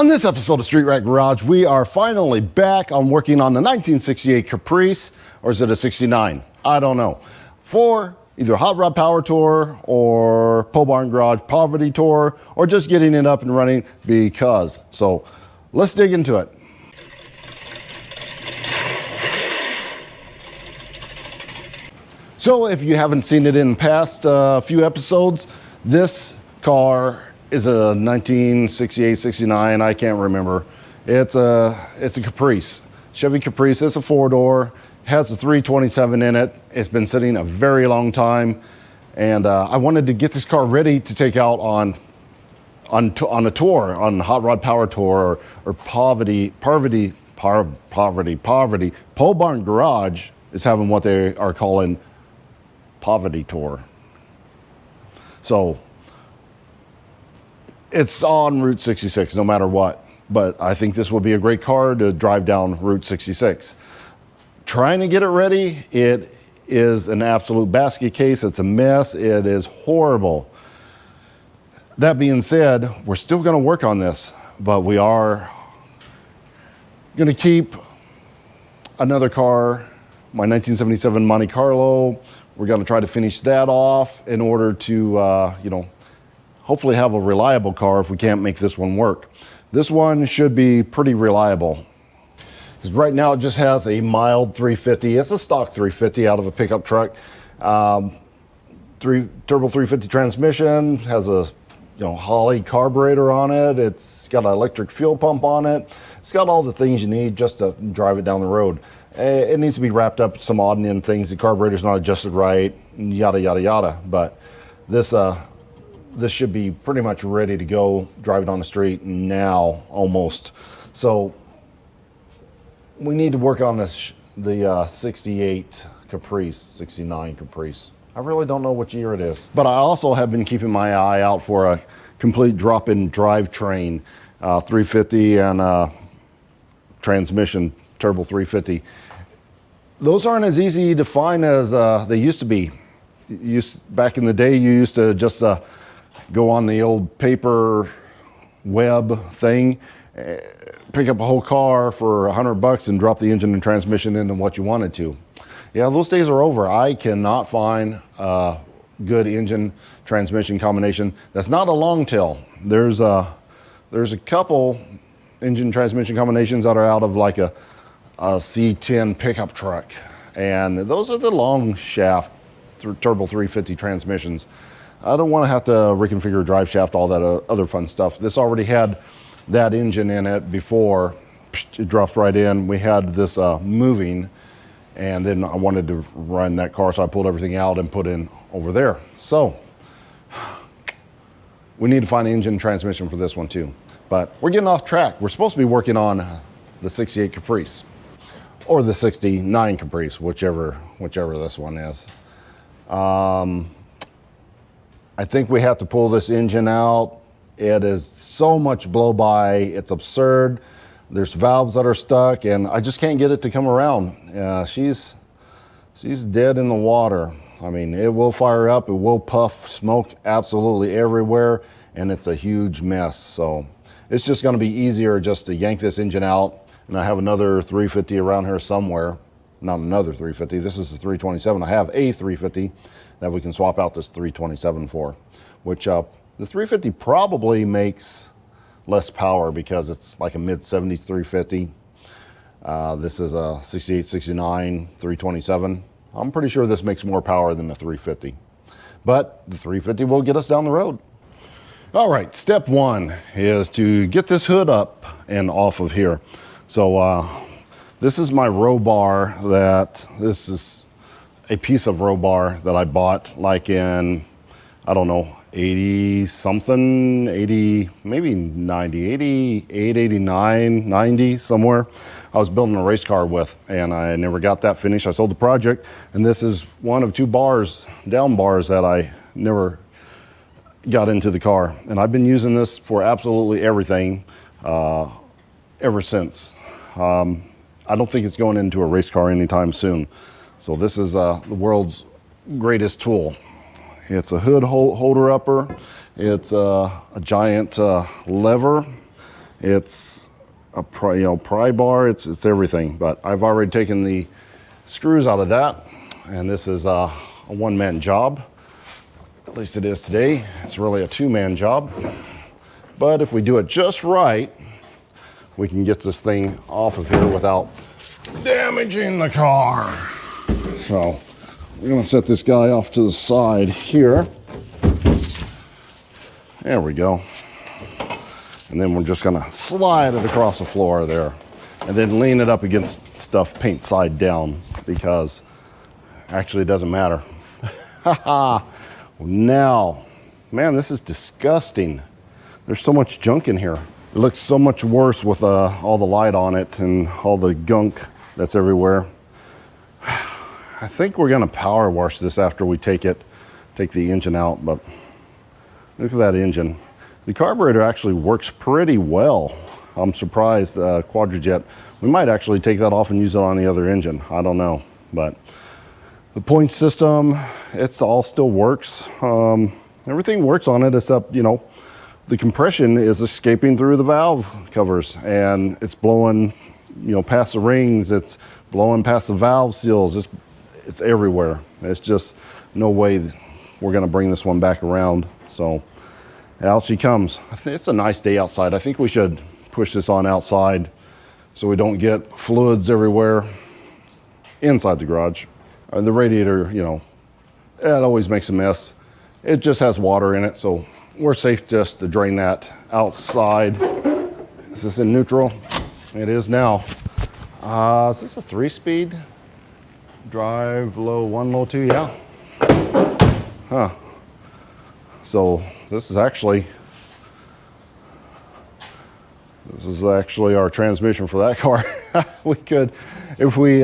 On this episode of Street Rat Garage, we are finally back on working on the 1968 Caprice, or is it a 69? I don't know. For either Hot Rod Power Tour or Pole Barn Garage Poverty Tour, or just getting it up and running because. So let's dig into it. So if you haven't seen it in past few episodes, this car is a 1968, 69, I can't remember. It's a Caprice, Chevy Caprice. It's a four-door, has a 327 in it. It's been sitting a very long time, and I wanted to get this car ready to take out on a tour, on Hot Rod Power Tour or Poverty. Pole Barn Garage is having what they are calling Poverty Tour. So it's on Route 66 no matter what, but I think this will be a great car to drive down Route 66. Trying to get it ready, it is an absolute basket case. It's a mess. It is horrible. That being said, we're still going to work on this, but we are going to keep another car, my 1977 Monte Carlo. We're going to try to finish that off in order to, hopefully have a reliable car if we can't make this one work. This one should be pretty reliable. Because right now it just has a mild 350. It's a stock 350 out of a pickup truck. Turbo 350 transmission, has a Holley carburetor on it. It's got an electric fuel pump on it. It's got all the things you need just to drive it down the road. It needs to be wrapped up with some odd and end things. The carburetor's not adjusted right, yada, yada, yada. But this should be pretty much ready to go, drive it on the street now, almost. So we need to work on the 68 Caprice, 69 Caprice. I really don't know which year it is. But I also have been keeping my eye out for a complete drop-in drivetrain, 350 and transmission, turbo 350. Those aren't as easy to find as they used to be. Back in the day, you used to just go on the old paper web thing, pick up a whole car for $100 and drop the engine and transmission into what you wanted to. Yeah, those days are over. I cannot find a good engine transmission combination that's not a long tail. There's a couple engine transmission combinations that are out of like a C10 pickup truck, and those are the long shaft turbo 350 transmissions. I don't want to have to reconfigure drive shaft, all that other fun stuff. This already had that engine in it before. It drops right in. We had this moving, and then I wanted to run that car, so I pulled everything out and put in over there. So we need to find an engine transmission for this one too. But we're getting off track. We're supposed to be working on the 68 Caprice or the 69 Caprice, whichever this one is. I think we have to pull this engine out. It is so much blow by, it's absurd. There's valves that are stuck, and I just can't get it to come around. She's dead in the water. I mean, it will fire up, it will puff smoke absolutely everywhere, and it's a huge mess. So it's just gonna be easier just to yank this engine out, and I have another 350 around here somewhere. Not another 350, this is the 327. I have a 350 that we can swap out this 327 for, which the 350 probably makes less power because it's like a mid-70s 350. This is a 68, 69, 327. I'm pretty sure this makes more power than the 350, but the 350 will get us down the road. All right, step one is to get this hood up and off of here. So this is my row bar. This is a piece of row bar that I bought like in, I don't know, 80 something, 80, maybe 90, 88, 89, 90, somewhere. I was building a race car with, and I never got that finished. I sold the project, and this is one of two down bars that I never got into the car. And I've been using this for absolutely everything ever since. I don't think it's going into a race car anytime soon. So this is the world's greatest tool. It's a hood holder upper. It's a giant lever, It's a pry bar, it's everything. But I've already taken the screws out of that, and this is a one-man job. At least it is today. It's really a two-man job. But if we do it just right, we can get this thing off of here without damaging the car. So we're gonna set this guy off to the side here. There we go. And then we're just gonna slide it across the floor there, and then lean it up against stuff paint side down, because actually it doesn't matter. Now, man, this is disgusting. There's so much junk in here. It looks so much worse with all the light on it and all the gunk that's everywhere. I think we're gonna power wash this after we take the engine out, but look at that engine. The carburetor actually works pretty well. I'm surprised, Quadrajet. We might actually take that off and use it on the other engine. I don't know, but the point system, it's all still works. Everything works on it except, the compression is escaping through the valve covers, and it's blowing, past the rings. It's blowing past the valve seals. It's everywhere. It's just no way we're gonna bring this one back around. So out she comes. It's a nice day outside. I think we should push this on outside so we don't get fluids everywhere inside the garage. The radiator, it always makes a mess. It just has water in it, so we're safe just to drain that outside. Is this in neutral? It is now. Is this a 3-speed? Drive low 1, low 2, yeah. Huh. So this is actually our transmission for that car. We could, if we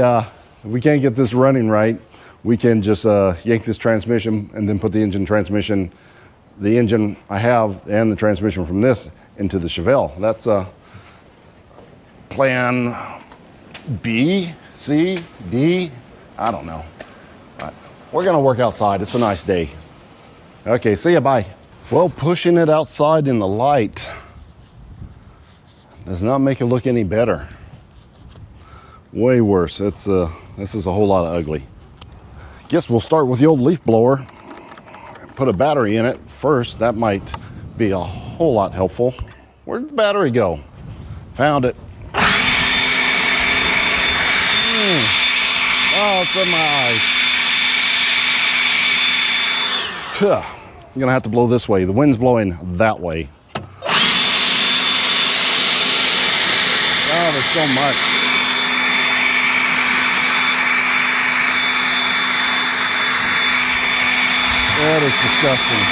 can't get this running right, we can just yank this transmission and then put the engine I have and the transmission from this into the Chevelle. That's plan B, C, D, I don't know. But we're gonna work outside. It's a nice day. Okay, see ya, bye. Well, pushing it outside in the light does not make it look any better. Way worse. This is a whole lot of ugly. Guess we'll start with the old leaf blower. Put a battery in it first. That might be a whole lot helpful. Where did the battery go? Found it. Oh, it's in my eyes. Tuh. I'm gonna have to blow this way. The wind's blowing that way. Oh, there's so much. That is disgusting.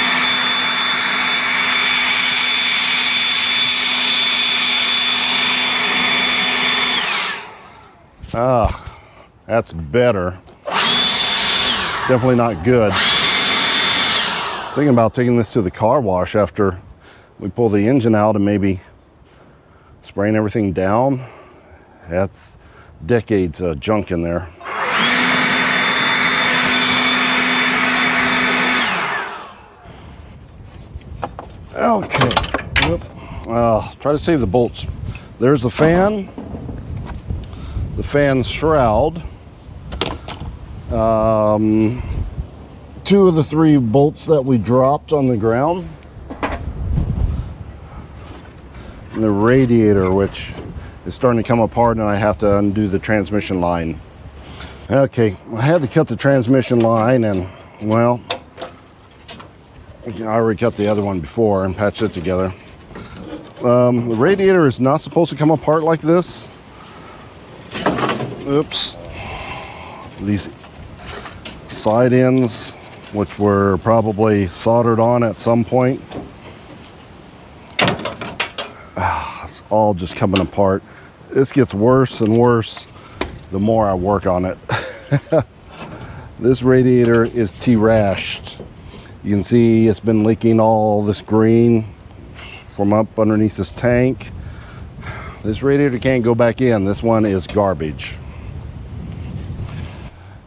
Ah, that's better. Definitely not good. Thinking about taking this to the car wash after we pull the engine out and maybe spraying everything down. That's decades of junk in there. Okay, try to save the bolts. There's the fan shroud. 2 of the 3 bolts that we dropped on the ground. And the radiator, which is starting to come apart, and I have to undo the transmission line. Okay, I had to cut the transmission line, and well, I already cut the other one before and patched it together. The radiator is not supposed to come apart like this. Oops. These side ends, which were probably soldered on at some point, it's all just coming apart. This gets worse and worse the more I work on it. This radiator is T-rashed. You can see it's been leaking all this green from up underneath this tank. This radiator can't go back in. This one is garbage.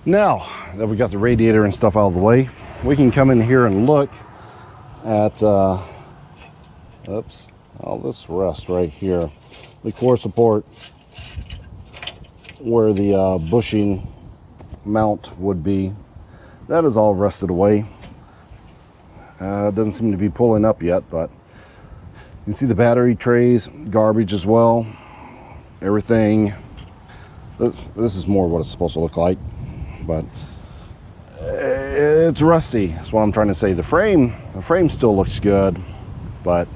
Now that we got the radiator and stuff out of the way, we can come in here and look at, oops, All this rust right here, the core support where the bushing mount would be, that is all rusted away. It doesn't seem to be pulling up yet, but you can see the battery trays, garbage as well. Everything. This is more what it's supposed to look like, but it's rusty. That's what I'm trying to say. The frame still looks good, but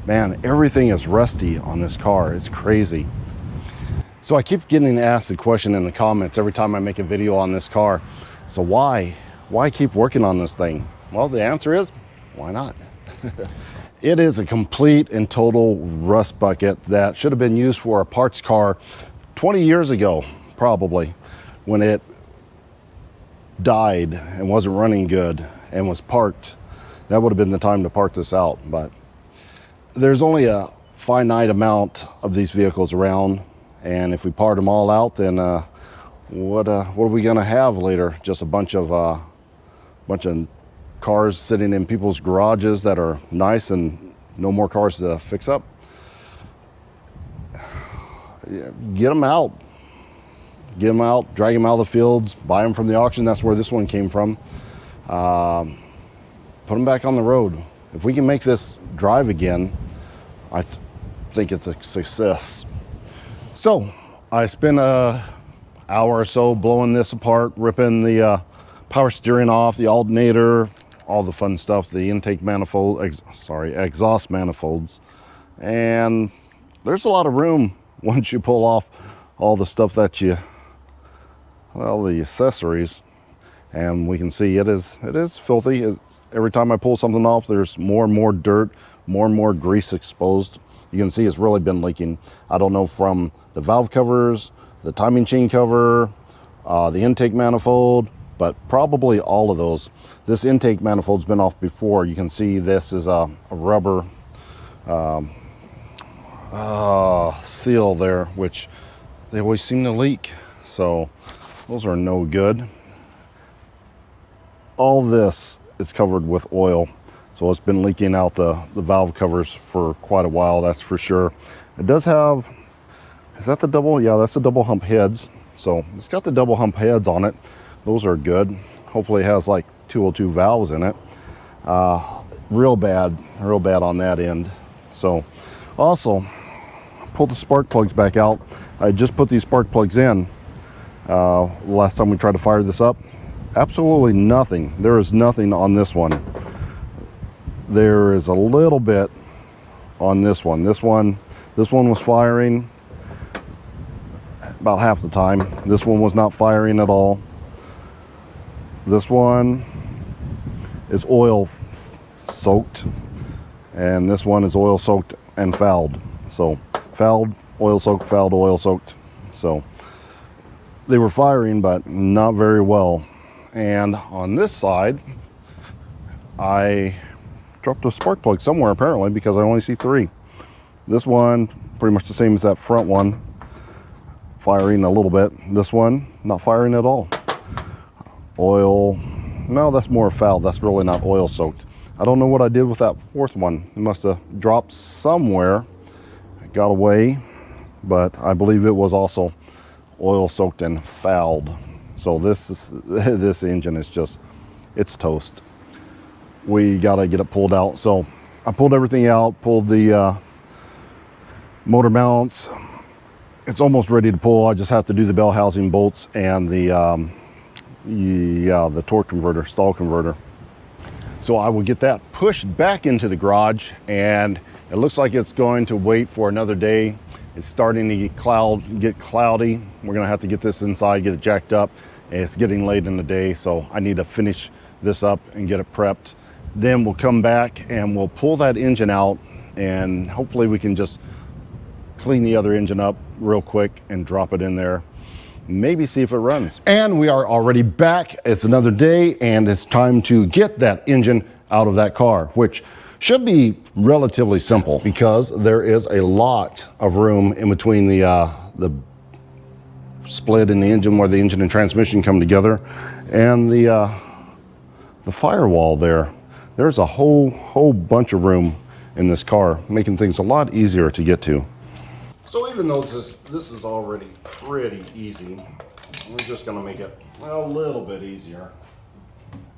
man, everything is rusty on this car. It's crazy. So I keep getting asked the question in the comments every time I make a video on this car. So why keep working on this thing? Well, the answer is, why not? It is a complete and total rust bucket that should have been used for a parts car 20 years ago, probably, when it died and wasn't running good and was parked. That would have been the time to park this out. But there's only a finite amount of these vehicles around, and if we part them all out, then what are we gonna have later? Just a bunch of cars sitting in people's garages that are nice and no more cars to fix up. Get them out, drag them out of the fields, buy them from the auction. That's where this one came from. Put them back on the road. If we can make this drive again, I think it's a success. So I spent an hour or so blowing this apart, ripping the power steering off, the alternator, all the fun stuff, the intake manifold, exhaust manifolds. And there's a lot of room once you pull off all the stuff that the accessories. And we can see it is filthy. Every time I pull something off, there's more and more dirt, more and more grease exposed. You can see it's really been leaking. I don't know, from the valve covers, the timing chain cover, the intake manifold, but probably all of those. This intake manifold's been off before. You can see this is a rubber seal there, which they always seem to leak. So those are no good. All this is covered with oil, so it's been leaking out the valve covers for quite a while, that's for sure. It does have, is that the double? Yeah, that's the double hump heads. So it's got the double hump heads on it. Those are good. Hopefully it has like 202 valves in it. Real bad on that end. So also pulled the spark plugs back out. I just put these spark plugs in last time we tried to fire this up. Absolutely nothing. There is nothing on this one. There is a little bit on this one. This one was firing about half the time. This one was not firing at all. This one is oil soaked, and this one is oil soaked and fouled. So fouled, oil soaked, fouled, oil soaked. So they were firing, but not very well. And on this side, I dropped a spark plug somewhere apparently, because I only see 3. This one pretty much the same as that front one, firing a little bit. This one not firing at all. Oil, no, that's more foul. That's really not oil soaked. I don't know what I did with that 4th one. It must have dropped somewhere. It got away, but I believe it was also oil soaked and fouled. So this engine is just, it's toast. We gotta get it pulled out. So I pulled everything out, pulled the motor mounts. It's almost ready to pull. I just have to do the bell housing bolts and the torque converter, stall converter. So I will get that pushed back into the garage, and it looks like it's going to wait for another day. It's starting to get cloudy. We're gonna have to get this inside, get it jacked up. It's getting late in the day, so I need to finish this up and get it prepped. Then we'll come back and we'll pull that engine out, and hopefully we can just clean the other engine up real quick and drop it in there. Maybe see if it runs. And we are already back. It's another day, and it's time to get that engine out of that car, which should be relatively simple because there is a lot of room in between the split in the engine where the engine and transmission come together, and the firewall there. There's a whole bunch of room in this car, making things a lot easier to get to. So even though this is already pretty easy, we're just going to make it a little bit easier.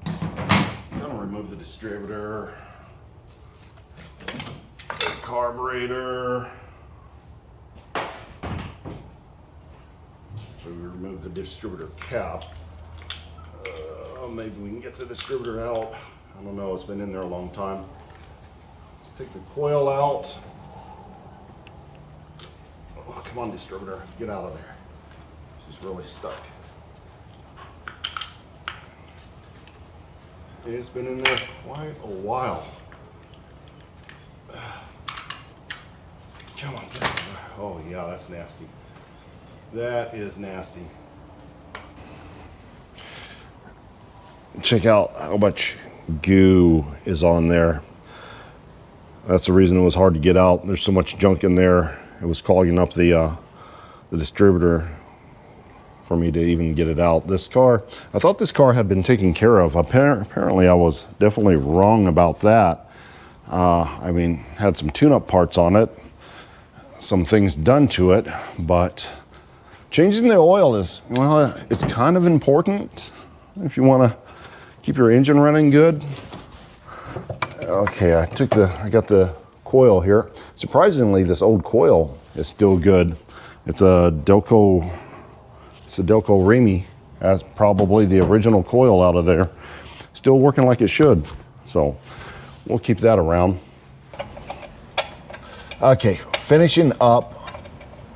I'm going to remove the distributor, the carburetor. So we remove the distributor cap. Maybe we can get the distributor out. I don't know, it's been in there a long time. Let's take the coil out. Oh, come on, distributor, get out of there. She's really stuck. It's been in there quite a while. Come on, get out of there. Oh yeah, that's nasty. That is nasty. Check out how much goo is on there. That's the reason it was hard to get out. There's so much junk in there. It was clogging up the distributor for me to even get it out. This car, I thought this car had been taken care of. Apparently I was definitely wrong about that. I mean, had some tune-up parts on it, some things done to it, but changing the oil is, well, it's kind of important if you want to keep your engine running good. Okay, I got the coil here. Surprisingly, this old coil is still good. It's a Delco Remy. That's probably the original coil out of there. Still working like it should. So we'll keep that around. Okay, finishing up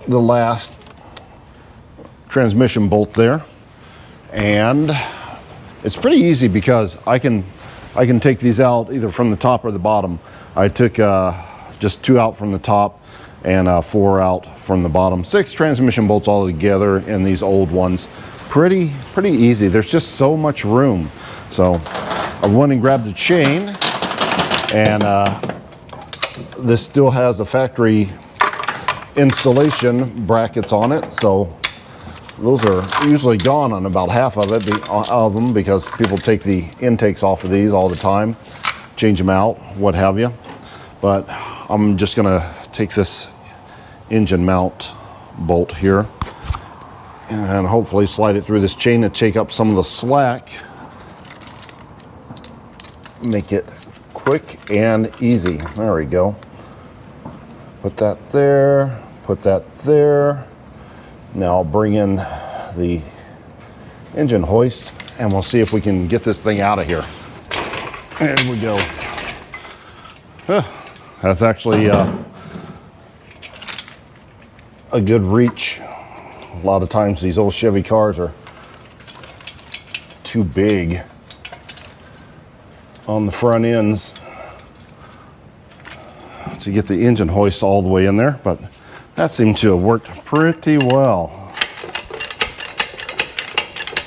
the last transmission bolt there. And it's pretty easy because I can take these out either from the top or the bottom. I took just 2 out from the top and 4 out from the bottom. 6 transmission bolts all together in these old ones. Pretty easy. There's just so much room. So I went and grabbed a chain, and this still has the factory installation brackets on it. So those are usually gone on about half of them because people take the intakes off of these all the time, change them out, what have you. But I'm just gonna take this engine mount bolt here and hopefully slide it through this chain to take up some of the slack. Make it quick and easy. There we go. Put that there, put that there. Now I'll bring in the engine hoist and we'll see if we can get this thing out of here. There we go. That's actually a good reach. A lot of times these old Chevy cars are too big on the front ends to get the engine hoist all the way in there, but that seemed to have worked pretty well.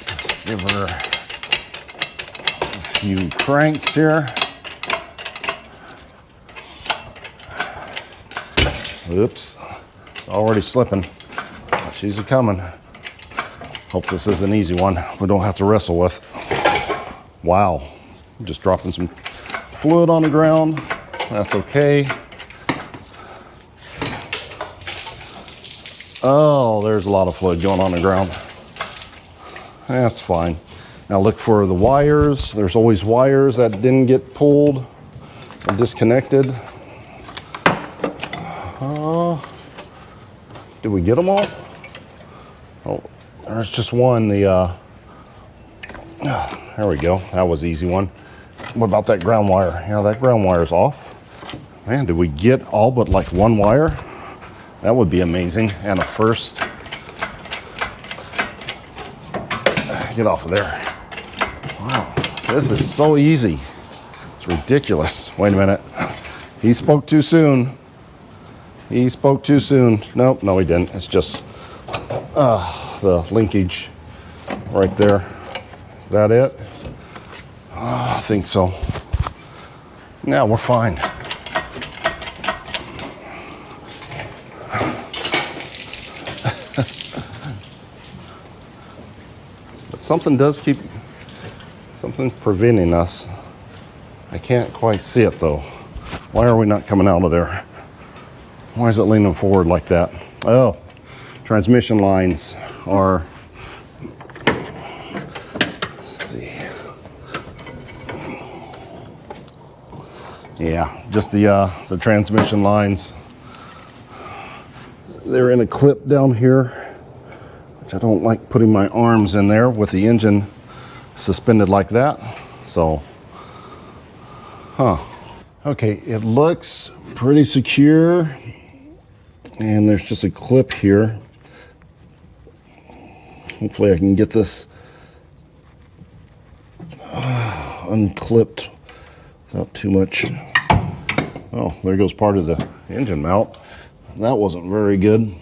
Let's give her a few cranks here. Oops, it's already slipping. She's a coming. Hope this is an easy one we don't have to wrestle with. Wow, just dropping some fluid on the ground. That's okay. Oh, there's a lot of fluid going on the ground. That's fine. Now look for the wires. There's always wires that didn't get pulled or disconnected. Did we get them all? Oh, there's just one. There we go. That was an easy one. What about that ground wire? Yeah, that ground wire's off. Man, did we get all but like one wire? That would be amazing. And a first. Get off of there. Wow, this is so easy. It's ridiculous. Wait a minute. He spoke too soon. He spoke too soon. Nope, no he didn't. It's just the linkage right there. Is that it? I think so. Now we're fine. But something does keep, something's preventing us. I can't quite see it though. Why are we not coming out of there? Why is it leaning forward like that? Oh, transmission lines are, let's see. Yeah, just the transmission lines. They're in a clip down here, which I don't like putting my arms in there with the engine suspended like that. So, okay, it looks pretty secure, and there's just a clip here. Hopefully I can get this unclipped without too much. Oh, there goes part of the engine mount. That wasn't very good.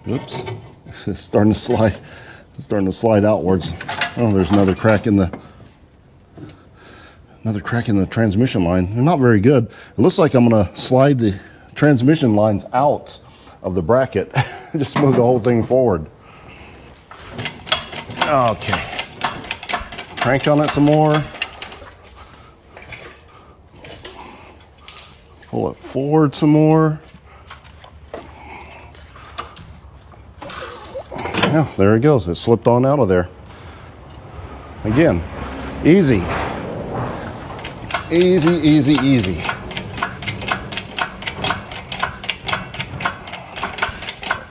Oops, it's starting to slide. It's starting to slide outwards. Oh, there's another crack in the transmission line. They're not very good. It looks like I'm gonna slide the transmission lines out of the bracket. Just move the whole thing forward. Okay. Crank on it some more. Pull it forward some more. Yeah, there it goes. It slipped on out of there. Again, easy. Easy, easy, easy.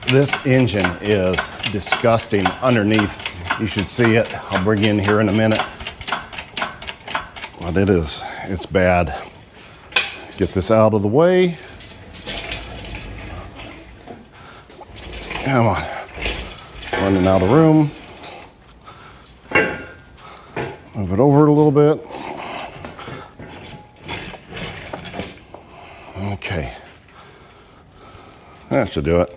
This engine is disgusting underneath. You should see it. I'll bring you in here in a minute. But it's bad. Get this out of the way. Come on. Running out of room. Move it over a little bit. Okay. That should do it.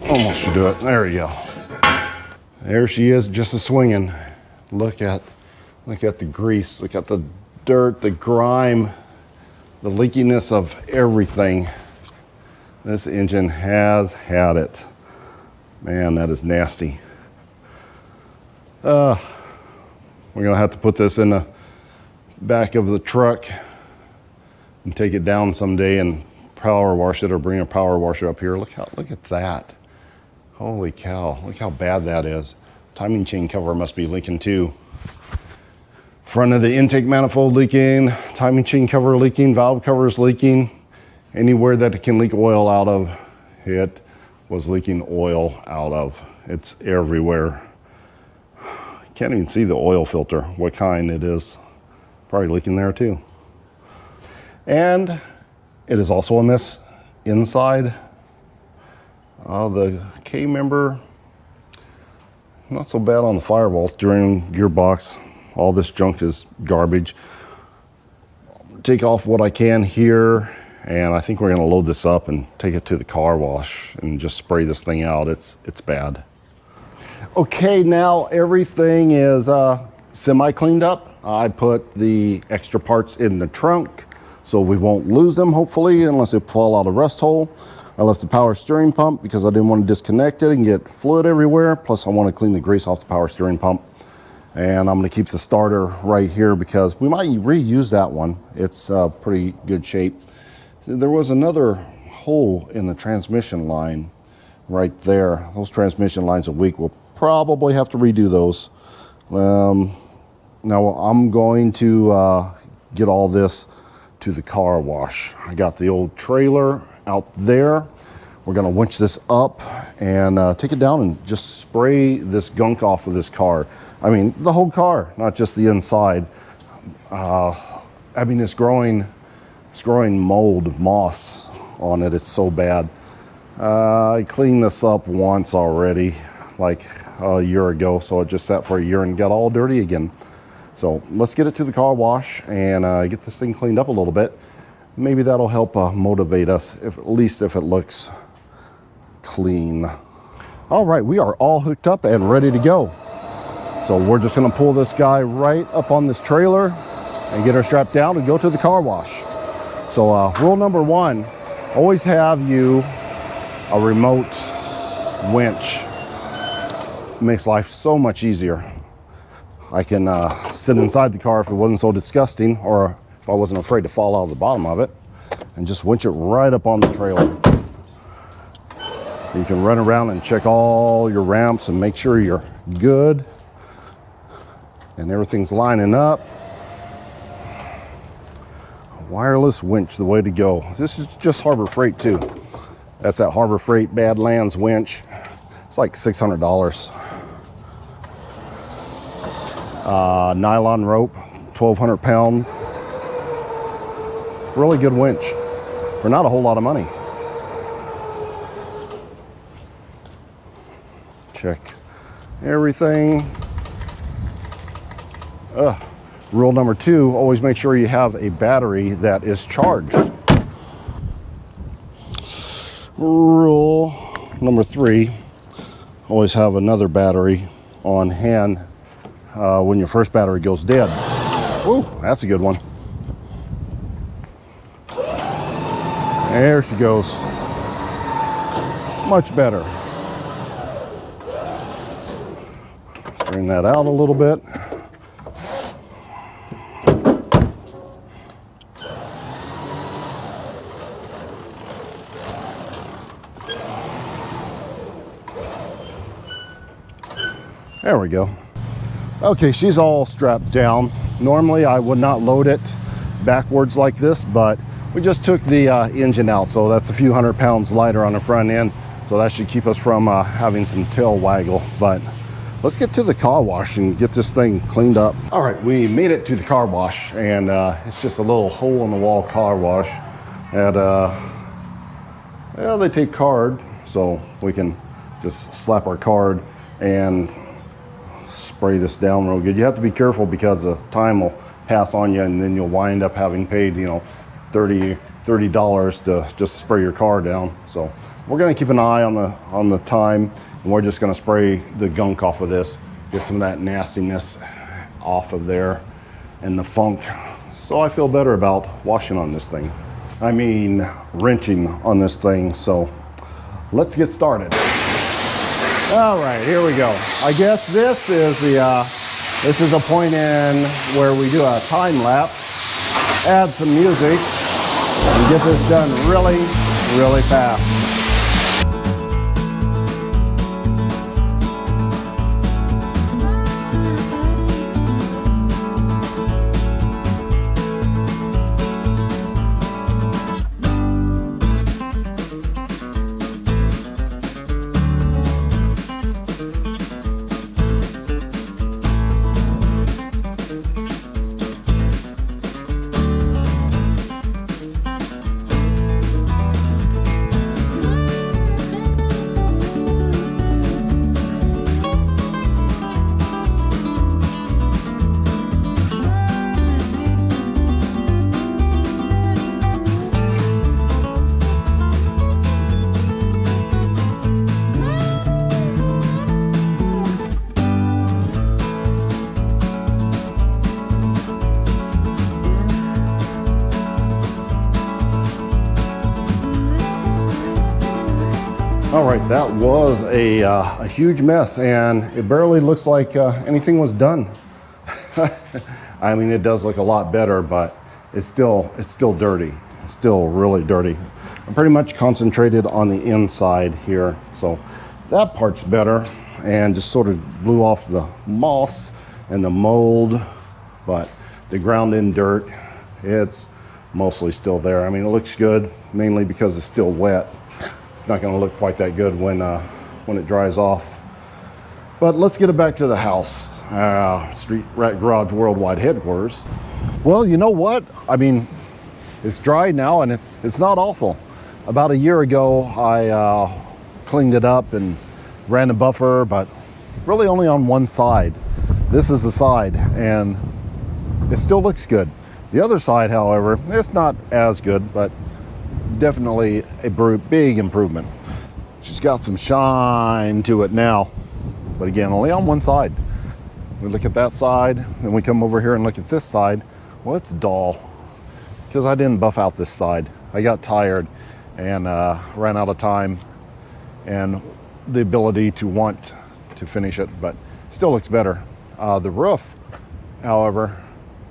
Almost should do it. There we go. There she is, just a swinging. Look at the grease. Look at the dirt, the grime, the leakiness of everything. This engine has had it. Man, that is nasty. We're gonna have to put this in the back of the truck and take it down someday and power wash it, or bring a power washer up here. Look at that. Holy cow, look how bad that is. Timing chain cover must be leaking too. Front of the intake manifold leaking, timing chain cover leaking, valve covers leaking. Anywhere that it can leak oil out of, it was leaking oil out of. It's everywhere. Can't even see the oil filter, what kind it is. Probably leaking there too. And it is also a mess inside. The K-member, not so bad on the firewall, steering gearbox. All this junk is garbage. Take off what I can here, and I think we're gonna load this up and take it to the car wash and just spray this thing out. It's bad. Okay, now everything is semi cleaned up. I put the extra parts in the trunk so we won't lose them, hopefully, unless they fall out of rust hole. I left the power steering pump because I didn't want to disconnect it and get fluid everywhere. Plus I want to clean the grease off the power steering pump. And I'm going to keep the starter right here because we might reuse that one. It's pretty good shape. There was another hole in the transmission line right there. Those transmission lines are weak. We'll probably have to redo those. Now I'm going to get all this to the car wash. I got the old trailer out there. We're gonna winch this up and take it down and just spray this gunk off of this car. I mean, the whole car, not just the inside. I mean, it's growing mold, moss on it. It's so bad. I cleaned this up once already, like a year ago, so it just sat for a year and got all dirty again. So let's get it to the car wash and get this thing cleaned up a little bit. Maybe that'll help motivate us, at least if it looks clean. All right, we are all hooked up and ready to go. So we're just gonna pull this guy right up on this trailer and get her strapped down and go to the car wash. So rule number one, always have you a remote winch. It makes life so much easier. I can sit inside the car if it wasn't so disgusting, or if I wasn't afraid to fall out of the bottom of it, and just winch it right up on the trailer. You can run around and check all your ramps and make sure you're good and everything's lining up. Wireless winch, the way to go. This is just Harbor Freight too. That's that Harbor Freight Badlands winch. It's like $600. Nylon rope, 1,200 pound. Really good winch for not a whole lot of money. Check everything. Rule number 2, always make sure you have a battery that is charged. Rule number 3, always have another battery on hand when your first battery goes dead. Ooh, that's a good one. There she goes. Much better. Bring that out a little bit. There we go. Okay, she's all strapped down. Normally I would not load it backwards like this, but we just took the engine out, so that's a few hundred pounds lighter on the front end, so that should keep us from having some tail waggle. But let's get to the car wash and get this thing cleaned up. All right, we made it to the car wash, and it's just a little hole in the wall car wash. And well, they take card, so we can just slap our card and spray this down real good. You have to be careful because the time will pass on you, and then you'll wind up having paid, you know, $30 to just spray your car down. So we're going to keep an eye on the time, and we're just going to spray the gunk off of this, get some of that nastiness off of there and the funk. So I feel better about washing on this thing. I mean, wrenching on this thing. So let's get started. All right, here we go. I guess this is a point in where we do a time lapse, add some music, and get this done really, really fast. All right, that was a huge mess, and it barely looks like anything was done. I mean, it does look a lot better, but it's still dirty. It's still really dirty. I'm pretty much concentrated on the inside here, so that part's better, and just sort of blew off the moss and the mold, but the ground in dirt, it's mostly still there. I mean, it looks good, mainly because it's still wet. Not going to look quite that good when it dries off. But let's get it back to the house. Street Rat Garage Worldwide headquarters. Well, you know what? I mean, it's dry now, and it's not awful. About a year ago, I cleaned it up and ran the buffer, but really only on one side. This is the side, and it still looks good. The other side, however, it's not as good, but definitely a big improvement. She's got some shine to it now, but again, only on one side. We look at that side, then we come over here and look at this side. Well, it's dull because I didn't buff out this side. I got tired and ran out of time and the ability to want to finish it, but still looks better. The roof, however,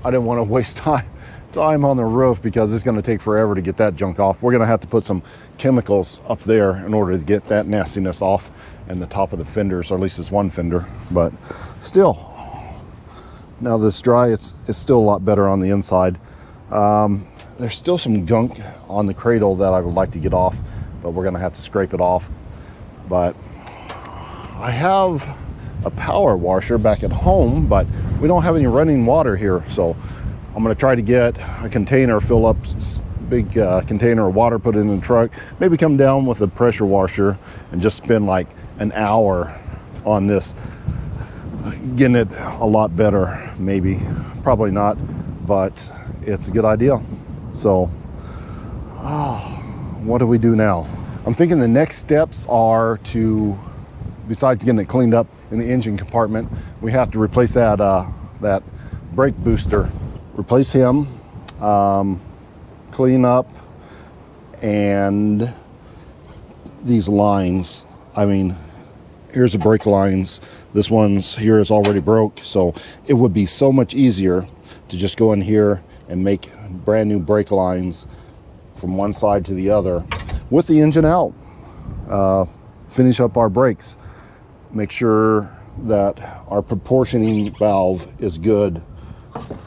I didn't want to waste time time on the roof because it's going to take forever to get that junk off. We're going to have to put some chemicals up there in order to get that nastiness off and the top of the fenders, or at least this one fender. But still, now this dry, it's still a lot better on the inside. There's still some gunk on the cradle that I would like to get off, but we're going to have to scrape it off. But I have a power washer back at home, but we don't have any running water here, so I'm going to try to get a container, fill up a big container of water, put it in the truck, maybe come down with a pressure washer and just spend like an hour on this, getting it a lot better. Maybe, probably not, but it's a good idea. So what do we do now? I'm thinking the next steps are to, besides getting it cleaned up in the engine compartment, we have to replace that brake booster. Replace him, clean up, and these lines. I mean, here's the brake lines. This one's here is already broke, so it would be so much easier to just go in here and make brand new brake lines from one side to the other with the engine out. Finish up our brakes. Make sure that our proportioning valve is good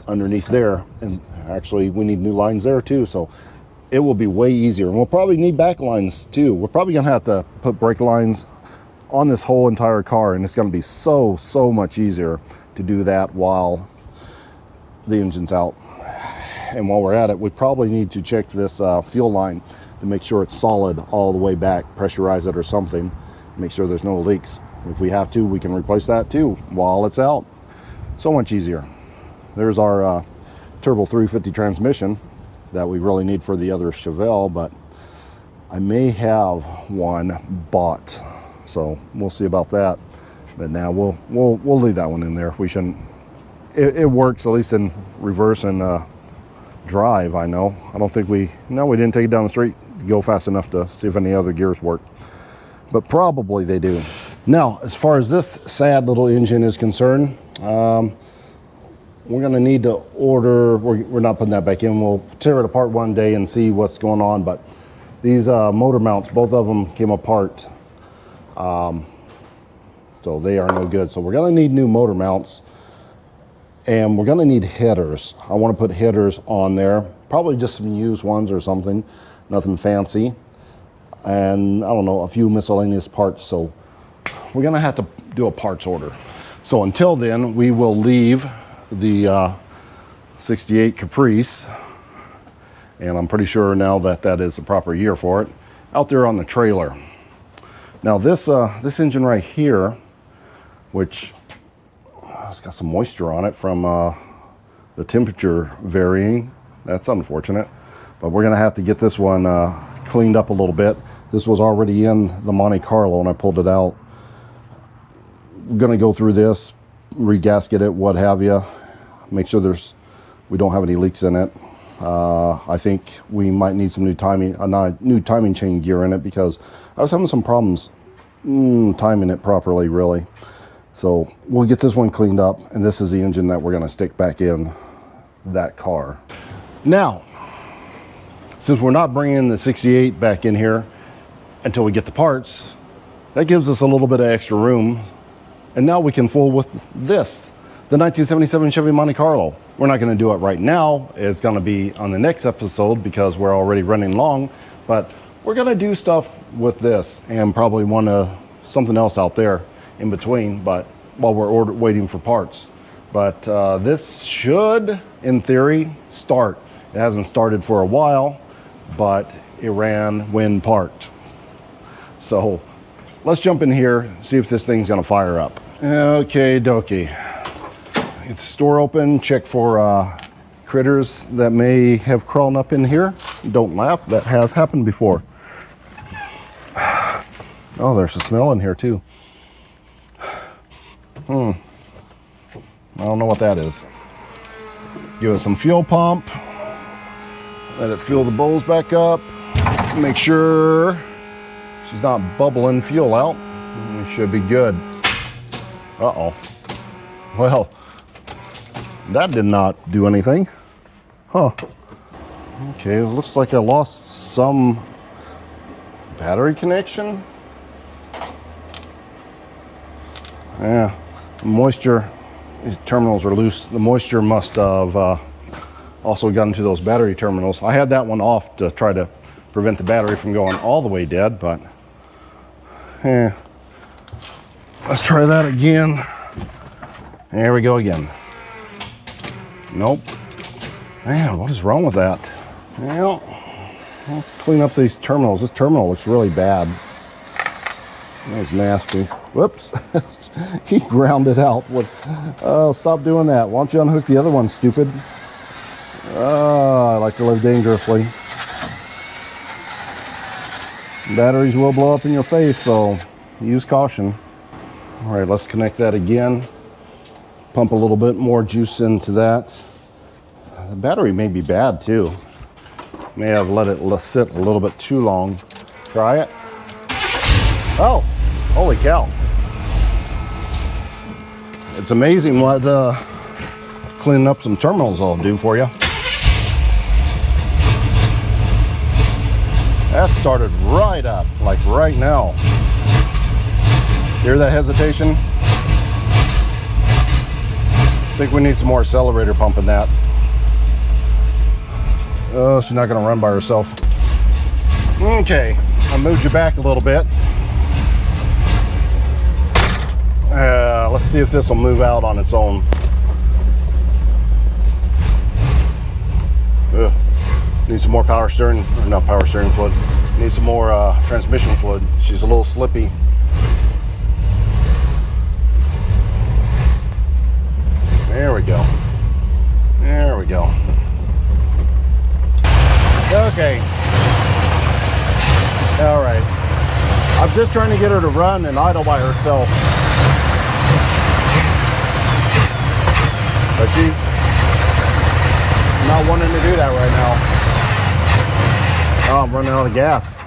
underneath there, and actually we need new lines there too, so it will be way easier. And we'll probably need back lines too. We're probably gonna have to put brake lines on this whole entire car, and it's gonna be so much easier to do that while the engine's out. And while we're at it, we probably need to check this fuel line to make sure it's solid all the way back, pressurize it or something, make sure there's no leaks. If we have to, we can replace that too while it's out. So much easier. There's our turbo 350 transmission that we really need for the other Chevelle, but I may have one bought, so we'll see about that. But now we'll leave that one in there. We shouldn't. It works, at least in reverse and drive. I know. I don't think we didn't take it down the street to go fast enough to see if any other gears work, but probably they do. Now, as far as this sad little engine is concerned, we're going to need to order, we're not putting that back in. We'll tear it apart one day and see what's going on. But these motor mounts, both of them came apart. So they are no good. So we're going to need new motor mounts, and we're going to need headers. I want to put headers on there, probably just some used ones or something, nothing fancy. And I don't know, a few miscellaneous parts. So we're going to have to do a parts order. So until then, we will leave the 68 Caprice, and I'm pretty sure now that that is the proper year for it, out there on the trailer. Now this engine right here, which it's got some moisture on it from the temperature varying, that's unfortunate, but we're gonna have to get this one cleaned up a little bit. This was already in the Monte Carlo and I pulled it out. We're gonna go through this, regasket it, what have you, make sure we don't have any leaks in it. I think we might need some new timing chain gear in it, because I was having some problems timing it properly, really. So we'll get this one cleaned up, and this is the engine that we're going to stick back in that car. Now, since we're not bringing the 68 back in here until we get the parts, that gives us a little bit of extra room, and now we can fool with this, the 1977 Chevy Monte Carlo. We're not going to do it right now. It's going to be on the next episode because we're already running long, but we're going to do stuff with this and probably something else out there in between, but while we're waiting for parts. But this should, in theory, start. It hasn't started for a while, but it ran when parked. So let's jump in here, see if this thing's gonna fire up. Okay, dokie. Get the store open, check for critters that may have crawled up in here. Don't laugh, that has happened before. Oh, there's a smell in here too. I don't know what that is. Give it some fuel pump. Let it fill the bowls back up. Make sure she's not bubbling fuel out. We should be good. Uh-oh. Well, that did not do anything. Huh. Okay, it looks like I lost some battery connection. Yeah, moisture, these terminals are loose. The moisture must have also got into those battery terminals. I had that one off to try to prevent the battery from going all the way dead, but yeah. Let's try that again. There we go again. Nope. Man, what is wrong with that? Well, let's clean up these terminals. This terminal looks really bad. That was nasty. Whoops. He ground it out. Oh, stop doing that. Why don't you unhook the other one, stupid? I like to live dangerously. Batteries will blow up in your face, so use caution. All right, let's connect that again. Pump a little bit more juice into that. The battery may be bad too. May have let it sit a little bit too long. Try it. Oh, holy cow. It's amazing what cleaning up some terminals will do for you. That started right up, like right now. Hear that hesitation? I think we need some more accelerator pump in that. Oh, she's not gonna run by herself. Okay, I moved you back a little bit. Let's see if this will move out on its own. Ugh. Need some more power steering, or not power steering fluid. Need some more transmission fluid. She's a little slippy. There we go. There we go. Okay. All right. I'm just trying to get her to run and idle by herself. But she's not wanting to do that right now. Oh, I'm running out of gas.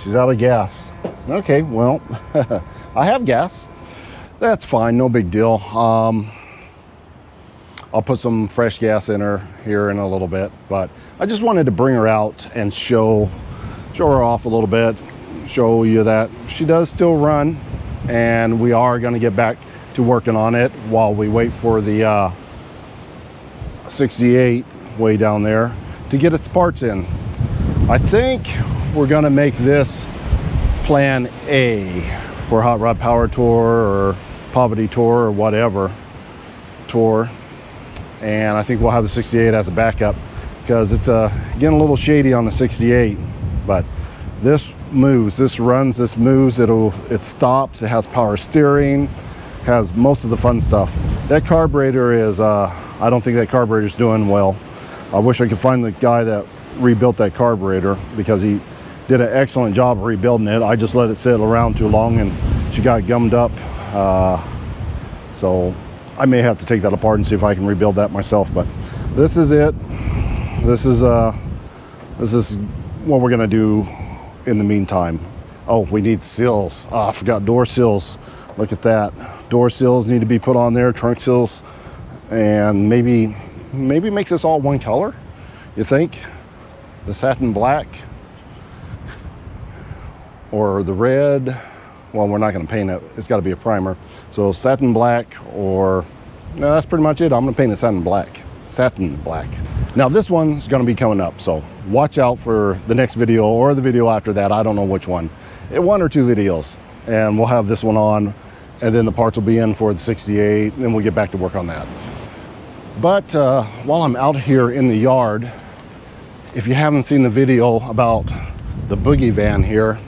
She's out of gas. Okay, well, I have gas. That's fine, no big deal. I'll put some fresh gas in her here in a little bit, but I just wanted to bring her out and show her off a little bit, show you that she does still run, and we are going to get back to working on it while we wait for the 68 way down there to get its parts in. I think we're going to make this plan A for Hot Rod Power Tour or Poverty Tour or whatever tour. And I think we'll have the 68 as a backup because it's getting a little shady on the 68, but this moves, this runs, this moves, it stops, it has power steering, has most of the fun stuff. That carburetor is, I don't think that carburetor is doing well. I wish I could find the guy that rebuilt that carburetor because he did an excellent job of rebuilding it. I just let it sit around too long and she got gummed up. So I may have to take that apart and see if I can rebuild that myself, but this is it. This is what we're gonna do in the meantime. Oh, we need sills. Oh, I forgot door sills. Look at that. Door sills need to be put on there, trunk sills, and maybe make this all one color, you think? The satin black or the red. Well, we're not gonna paint it. It's gotta be a primer. So satin black or, no, that's pretty much it. I'm gonna paint it satin black. Satin black. Now this one's gonna be coming up, so watch out for the next video or the video after that. I don't know which one. One or two videos, and we'll have this one on, and then the parts will be in for the 68, and then we'll get back to work on that. But while I'm out here in the yard, if you haven't seen the video about the boogie van here,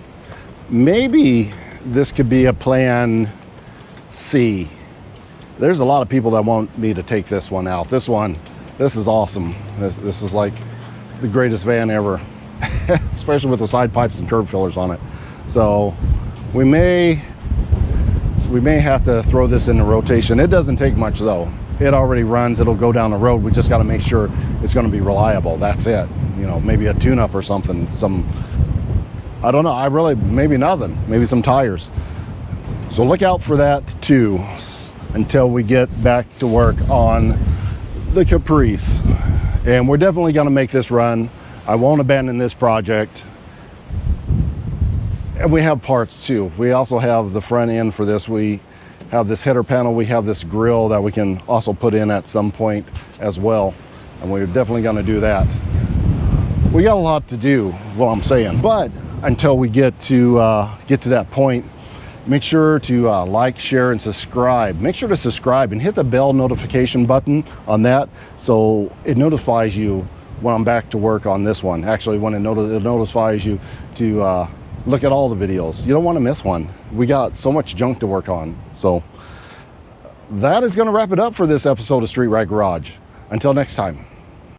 maybe this could be a plan C. There's a lot of people that want me to take this one out. This is awesome. This is like the greatest van ever, especially with the side pipes and curb fillers on it. So we may have to throw this into rotation. It doesn't take much though. It already runs, it'll go down the road. We just got to make sure it's going to be reliable. That's it. You know, maybe a tune-up or something, I don't know, maybe nothing, maybe some tires. So look out for that too, until we get back to work on the Caprice. And we're definitely going to make this run. I won't abandon this project. And we have parts too. We also have the front end for this. We have this header panel. We have this grill that we can also put in at some point as well. And we're definitely going to do that. We got a lot to do, what I'm saying. But until we get to that point, make sure to like, share, and subscribe. Make sure to subscribe and hit the bell notification button on that so it notifies you when I'm back to work on this one. Actually, when it notifies you to look at all the videos. You don't want to miss one. We got so much junk to work on. So that is going to wrap it up for this episode of Street Ride Garage. Until next time.